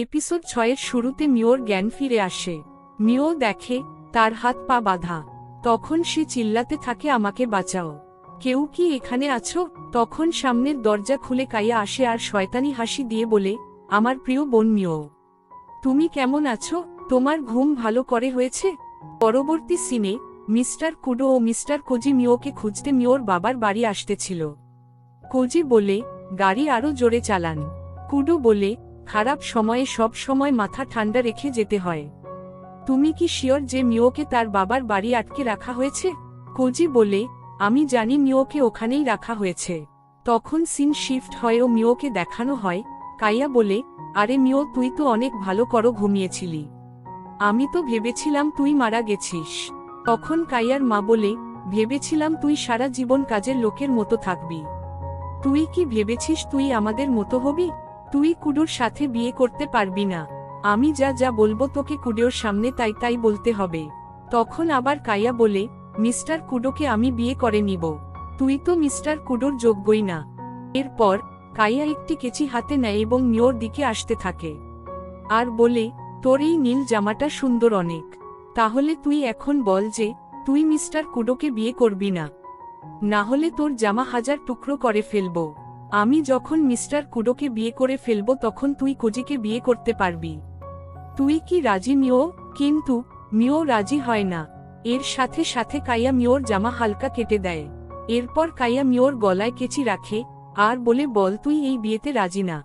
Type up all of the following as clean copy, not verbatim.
Episode 6-এর শুরুতে মিওর জ্ঞান ফিরে আসে। মিও দেখে তার হাত পা বাঁধা। তখন সে চিল্লাতে থাকে, আমাকে বাঁচাও, কেউ কি এখানে আছো? তখন সামনের দরজা খুলে কাইয়া আসে আর শয়তানি হাসি দিয়ে বলে, আমার প্রিয় বোন মিও, তুমি কেমন আছো? তোমার ঘুম ভালো করে হয়েছে? পরবর্তী সিনে মিস্টার কুডো ও মিস্টার কোজি মিওকে খুঁজতে মিওর বাবার বাড়ি আসতেছিল। কোজি বলে, গাড়ি আরো জোরে চালান। কুডো বলে, খারাপ সময়ে সব সময় মাথা ঠান্ডা রেখে যেতে হয়। তুমি কি শিওর যে মিওকে তার বাবার বাড়ি আটকে রাখা হয়েছে? কোজি বলে, আমি জানি মিওকে ওখানেই রাখা হয়েছে। তখন সিন শিফট হয় ও মিওকে দেখানো হয়। কাইয়া বলে, আরে মিও, তুই তো অনেক ভালো করে ঘুমিয়েছিলি, আমি তো ভেবেছিলাম তুই মারা গেছিস। তখন কাইয়ার মা বলে, ভেবেছিলাম তুই সারা জীবন কাজের লোকের মতো থাকবি। তুই কি ভেবেছিস তুই আমাদের মতো হবি? তুই কুডোর সাথে বিয়ে করতে পারবি না। আমি যা যা বলবো তোকে কুডোর সামনে তাই তাই বলতে হবে। তখন আবার কাইয়া বলে, মিস্টার কুডোকে আমি বিয়ে করে নিব, তুই তো মিস্টার কুডোর যোগ্যই না। এরপর কাইয়া একটি কেচি হাতে নেয় এবং মিওর দিকে আসতে থাকে আর বলে, তোর এই নীল জামাটা সুন্দর অনেক। তাহলে তুই এখন বল যে তুই মিস্টার কুডোকে বিয়ে করবি না, না হলে তোর জামা 1000 টুকরো করে ফেলব। আমি যখন মিস্টার কুডোকে বিয়ে করে ফেলব তখন তুই কোজিকে বিয়ে করতে পারবি। তুই কি রাজি মিও? কিন্তু মিও রাজি হয় না। এর সাথে সাথে কাইয়া মিওর জামা হালকা কেটে দেয়। এরপর কাইয়া মিওর গলায় কেচি রাখে আর বলে, বল তুই এই বিয়েতে রাজি না।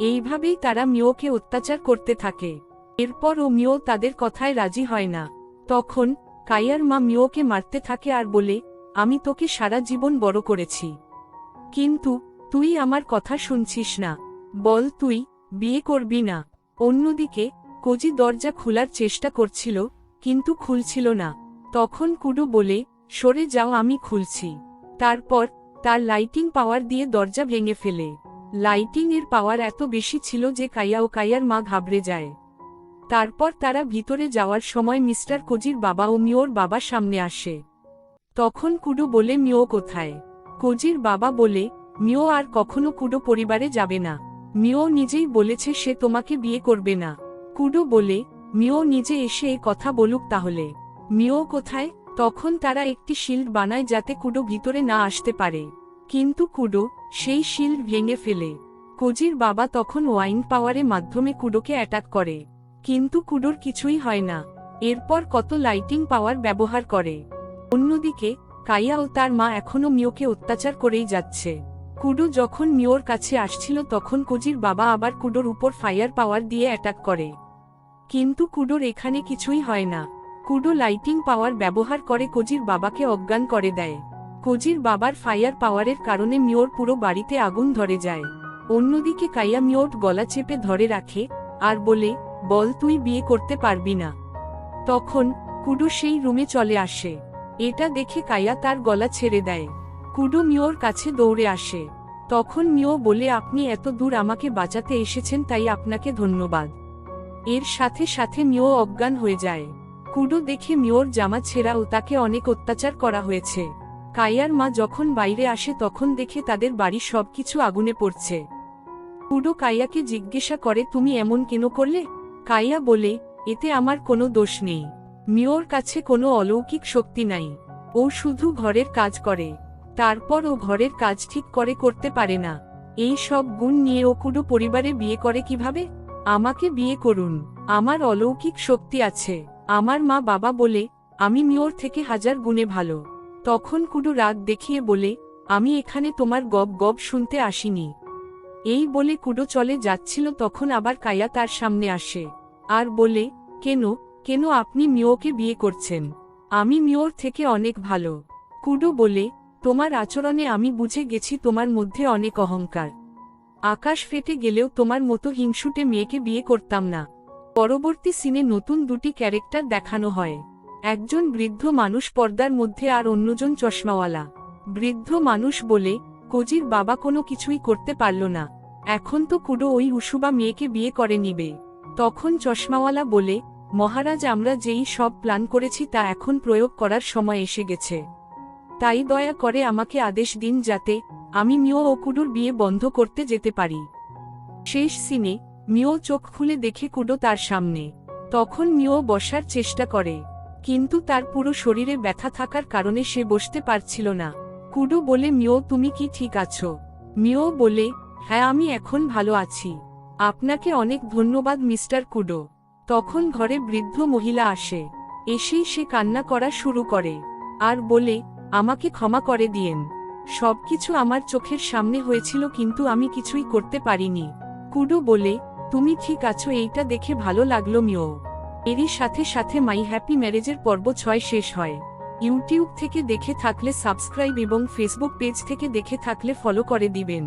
এইভাবেই তারা মিওকে অত্যাচার করতে থাকে। এরপর ও মিও তাদের কথায় রাজি হয় না। তখন কাইয়ার মা মিওকে মারতে থাকে আর বলে, আমি তোকে সারা জীবন বড় করেছি, কিন্তু তুই আমার কথা শুনছিস না। বল তুই বিয়ে করবি না। অন্যদিকে কোজি দরজা খোলার চেষ্টা করছিল কিন্তু খুলছিল না। তখন কুডো বলে, সরে যাও, আমি খুলছি। তারপর তার লাইটিং পাওয়ার দিয়ে দরজা ভেঙে ফেলে। লাইটিং এর পাওয়ার এত বেশি ছিল যে কাইয়া ও কাইয়ার মা ঘাবড়ে যায়। তারপর তারা ভিতরে যাওয়ার সময় মিস্টার কোজির বাবা ও মিওর বাবা সামনে আসে। তখন কুডো বলে, মিও কোথায়? কোজির বাবা বলে, মিও আর কখনো কুডো পরিবারে যাবে না। মিও নিজেই বলেছে সে তোমাকে বিয়ে করবে না। কুডো বলে, মিও নিজে এসে এ কথা বলুক তাহলে। মিও কোথায়? তখন তারা একটি শিল্ড বানায় যাতে কুডো ভিতরে না আসতে পারে, কিন্তু কুডো সেই শিল্ড ভেঙে ফেলে। কোজির বাবা তখন ওয়াইন পাওয়ারের মাধ্যমে কুডোকে অ্যাটাক করে, কিন্তু কুডোর কিছুই হয় না। এরপর কত লাইটিং পাওয়ার ব্যবহার করে। অন্যদিকে কাইয়া ও তার মা এখনো মিওকে অত্যাচার করেই যাচ্ছে। কুডো যখন মিওর কাছে আসছিল তখন কোজির বাবা আবার কুডোর উপর ফায়ার পাওয়ার দিয়ে অ্যাটাক করে, কিন্তু কুডোর এখানে কিছুই হয় না। কুডো লাইটিং পাওয়ার ব্যবহার করে কোজির বাবাকে অজ্ঞান করে দেয়। কোজির বাবার ফায়ার পাওয়ারের কারণে মিওর পুরো বাড়িতে আগুন ধরে যায়। অন্যদিকে কাইয়া মিওর গলা চেপে ধরে রাখে আর বলে, বল তুই বিয়ে করতে পারবি না। তখন কুডো সেই রুমে চলে আসে। এটা দেখে কাইয়া তার গলা ছেড়ে দেয়। কুডো মিওর কাছে দৌড়ে আসে। তখন মিও বলে, আপনি এত দূর আমাকে বাঁচাতে এসেছেন তাই আপনাকে ধন্যবাদ। এর সাথে সাথে মিও অজ্ঞান হয়ে যায়। কুডো দেখে মিওর জামা ছেঁড়া ও তাকে অনেক অত্যাচার করা হয়েছে। কাইয়ার মা যখন বাইরে আসে তখন দেখে তাদের বাড়ি সবকিছু আগুনে পড়ছে। কুডো কাইয়াকে জিজ্ঞাসা করে, তুমি এমন কেন করলে? কাইয়া বলে, এতে আমার কোনো দোষ নেই। মিওর কাছে কোনো অলৌকিক শক্তি নাই, ও শুধু ঘরের কাজ করে। তারপর ও ঘরের কাজ ঠিক করে করতে পারে না। এই সব গুণ নিয়ে ও কুডো পরিবারে বিয়ে করে কিভাবে? আমাকে বিয়ে করুন, আমার অলৌকিক শক্তি আছে। আমার মা বাবা বলে আমি মিওর থেকে 1000 গুণে ভালো। তখন কুডো রাগ দেখিয়ে বলে, আমি এখানে তোমার গব গব শুনতে আসিনি। এই বলে কুডো চলে যাচ্ছিল তখন আবার কাইয়া তার সামনে আসে আর বলে, কেন কেন আপনি মিওকে বিয়ে করছেন? আমি মিওর থেকে অনেক ভালো। কুডো বলে, তোমার আচরণে আমি বুঝে গেছি তোমার মধ্যে অনেক অহংকার। আকাশ ফেটে গেলেও তোমার মতো হিংসুটে মেয়েকে বিয়ে করতাম না। পরবর্তী সিনে নতুন দুটি ক্যারেক্টার দেখানো হয়। একজন বৃদ্ধ মানুষ পর্দার মধ্যে আর অন্যজন চশমাওয়ালা। বৃদ্ধ মানুষ বলে, কোজির বাবা কোনো কিছুই করতে পারল না, এখন তো কুডো ওই উসুবা মেয়েকে বিয়ে করে নিবে। তখন চশমাওয়ালা বলে, মহারাজ, আমরা যেই সব প্ল্যান করেছি তা এখন প্রয়োগ করার সময় এসে গেছে, তাই দয়া করে আমাকে আদেশ দিন যাতে আমি মিও ও কুডোর বিয়ে বন্ধ করতে যেতে পারি। শেষ সিনে মিও চোখ খুলে দেখে কুডো তার সামনে। তখন মিও বসার চেষ্টা করে, কিন্তু তার পুরো শরীরে ব্যথা থাকার কারণে সে বসতে পারছিল না। কুডো বলে, মিও তুমি কি ঠিক আছো? মিও বলে, হ্যাঁ আমি এখন ভালো আছি। আপনাকে অনেক ধন্যবাদ মিস্টার কুডো। তখন ঘরে বৃদ্ধ মহিলা আসে। এসেই সে কান্না করা শুরু করে আর বলে, আমাকে ক্ষমা করে দিয়েন। সবকিছু আমার চোখের সামনে হয়েছিল কিন্তু আমি কিছুই করতে পারিনি। কুডো বলে, তুমি ঠিক আছো এইটা দেখে ভালো লাগলো মিও। এরই সাথে সাথে মাই হ্যাপি ম্যারেজের পর্ব 6 শেষ হয়। ইউটিউব থেকে দেখে থাকলে সাবস্ক্রাইব এবং ফেসবুক পেজ থেকে দেখে থাকলে ফলো করে দিবেন।